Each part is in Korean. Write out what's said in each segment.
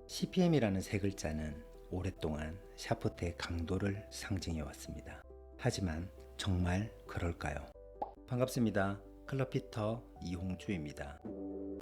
CPM이라는 세 글자는 오랫동안 샤프트의 강도를 상징해 왔습니다. 하지만 정말 그럴까요? 반갑습니다. 클럽 피터 이홍주입니다.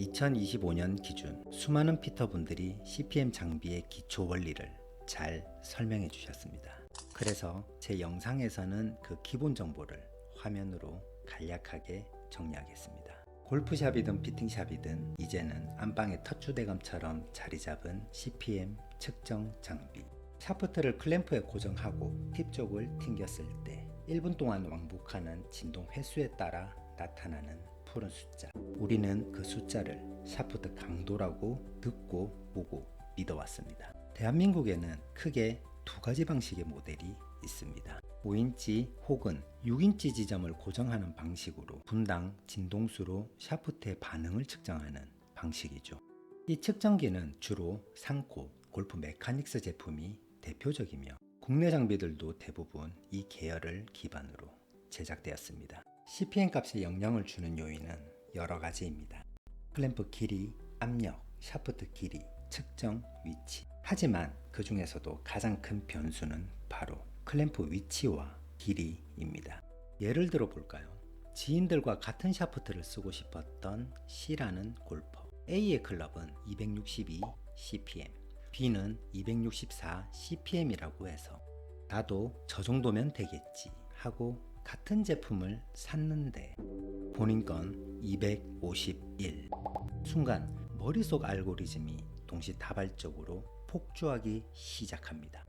2025년 기준 수많은 피터분들이 CPM 장비의 기초 원리를 잘 설명해 주셨습니다. 그래서 제 영상에서는 그 기본 정보를 화면으로 간략하게 정리하겠습니다. 골프샵이든 피팅샵이든 이제는 안방의 터줏대감처럼 자리 잡은 CPM 측정 장비. 샤프트를 클램프에 고정하고 팁 쪽을 튕겼을 때 1분 동안 왕복하는 진동 횟수에 따라 나타나는 푸른 숫자. 우리는 그 숫자를 샤프트 강도라고 듣고 보고 믿어왔습니다. 대한민국에는 크게 두 가지 방식의 모델이 있습니다. 5인치 혹은 6인치 지점을 고정하는 방식으로 분당 진동수로 샤프트의 반응을 측정하는 방식이죠. 이 측정기는 주로 상코, 골프 메카닉스 제품이 대표적이며 국내 장비들도 대부분 이 계열을 기반으로 제작되었습니다. CPM 값에 영향을 주는 요인은 여러 가지입니다. 클램프 길이, 압력, 샤프트 길이, 측정 위치. 하지만 그 중에서도 가장 큰 변수는 바로 클램프 위치와 길이입니다. 예를 들어 볼까요? 지인들과 같은 샤프트를 쓰고 싶었던 C라는 골퍼. A의 클럽은 262 CPM, B는 264 CPM이라고 해서 나도 저 정도면 되겠지 하고 같은 제품을 샀는데 본인 건 251. 순간 머릿속 알고리즘이 동시다발적으로 폭주하기 시작합니다.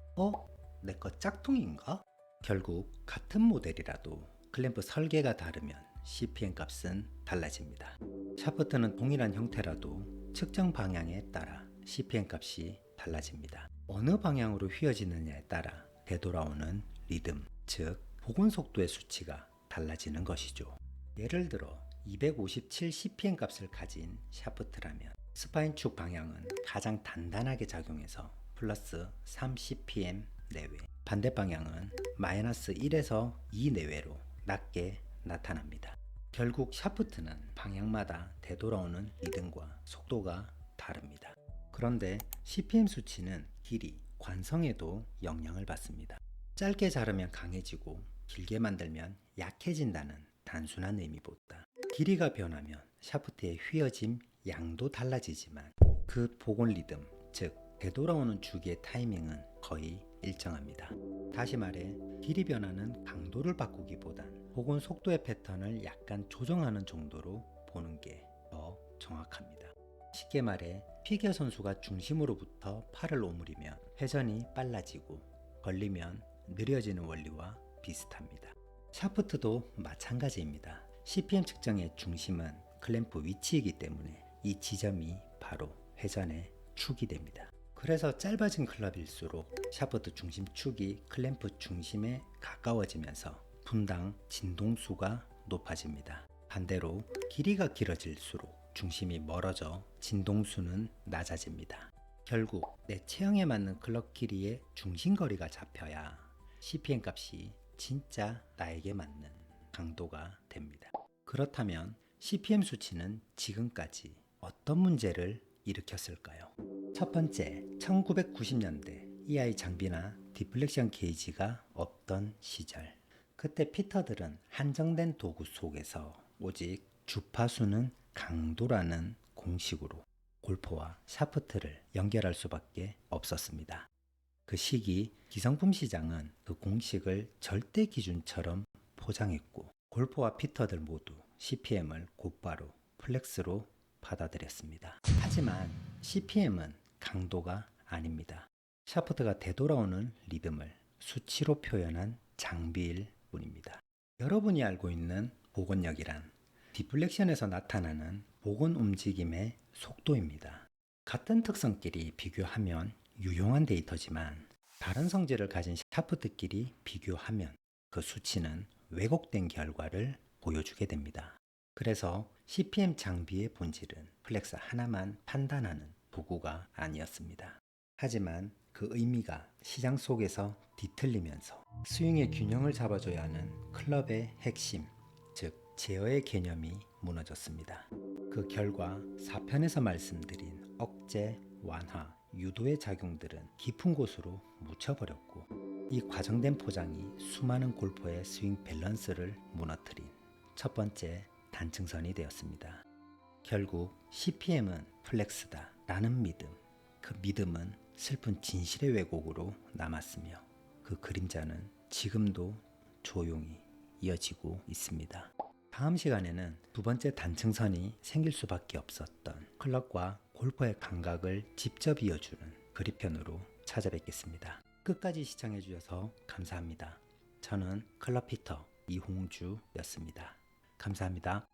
내 거 짝퉁인가? 결국 같은 모델이라도 클램프 설계가 다르면 CPM 값은 달라집니다. 샤프트는 동일한 형태라도 측정 방향에 따라 CPM 값이 달라집니다. 어느 방향으로 휘어지느냐에 따라 되돌아오는 리듬, 즉 복원 속도의 수치가 달라지는 것이죠. 예를 들어 257 CPM 값을 가진 샤프트라면 스파인 축 방향은 가장 단단하게 작용해서 플러스 3 CPM 내외, 반대 방향은 마이너스 1에서 2 내외로 낮게 나타납니다. 결국 샤프트는 방향마다 되돌아오는 리듬과 속도가 다릅니다. 그런데 CPM 수치는 길이, 관성에도 영향을 받습니다. 짧게 자르면 강해지고 길게 만들면 약해진다는 단순한 의미보다 길이가 변하면 샤프트의 휘어짐 양도 달라지지만 그 복원 리듬, 즉 되돌아오는 주기의 타이밍은 거의 일정합니다. 다시 말해 길이 변화는 강도를 바꾸기보단 복원 속도의 패턴을 약간 조정하는 정도로 보는 게 더 정확합니다. 쉽게 말해 피겨 선수가 중심으로부터 팔을 오므리면 회전이 빨라지고 걸리면 느려지는 원리와 비슷합니다. 샤프트도 마찬가지입니다. CPM 측정의 중심은 클램프 위치이기 때문에 이 지점이 바로 회전의 축이 됩니다. 그래서 짧아진 클럽일수록 샤프트 중심축이 클램프 중심에 가까워지면서 분당 진동수가 높아집니다. 반대로 길이가 길어질수록 중심이 멀어져 진동수는 낮아집니다. 결국 내 체형에 맞는 클럽 길이의 중심거리가 잡혀야 CPM 값이 진짜 나에게 맞는 강도가 됩니다. 그렇다면 CPM 수치는 지금까지 어떤 문제를 일으켰을까요? 첫 번째, 1990년대 EI 장비나 디플렉션 게이지가 없던 시절. 그때 피터들은 한정된 도구 속에서 오직 주파수는 강도라는 공식으로 골프와 샤프트를 연결할 수밖에 없었습니다. 그 시기 기성품 시장은 그 공식을 절대 기준처럼 포장했고 골프와 피터들 모두 CPM을 곧바로 플렉스로 받아들였습니다. 하지만 CPM은 강도가 아닙니다. 샤프트가 되돌아오는 리듬을 수치로 표현한 장비일 뿐입니다. 여러분이 알고 있는 복원력이란 디플렉션에서 나타나는 복원 움직임의 속도입니다. 같은 특성끼리 비교하면 유용한 데이터지만 다른 성질을 가진 샤프트끼리 비교하면 그 수치는 왜곡된 결과를 보여주게 됩니다. 그래서 CPM 장비의 본질은 플렉스 하나만 판단하는 도구가 아니었습니다. 하지만 그 의미가 시장 속에서 뒤틀리면서 스윙의 균형을 잡아줘야 하는 클럽의 핵심, 즉 제어의 개념이 무너졌습니다. 그 결과 4편에서 말씀드린 억제, 완화, 유도의 작용들은 깊은 곳으로 묻혀버렸고 이 과정된 포장이 수많은 골퍼의 스윙 밸런스를 무너뜨린 첫 번째 단층선이 되었습니다. 결국 CPM은 플렉스다 라는 믿음, 그 믿음은 슬픈 진실의 왜곡으로 남았으며 그 그림자는 지금도 조용히 이어지고 있습니다. 다음 시간에는 두 번째 단층선이 생길 수밖에 없었던 클럽과 골퍼의 감각을 직접 이어주는 그립편으로 찾아뵙겠습니다. 끝까지 시청해 주셔서 감사합니다. 저는 클럽 피터 이홍주였습니다. 감사합니다.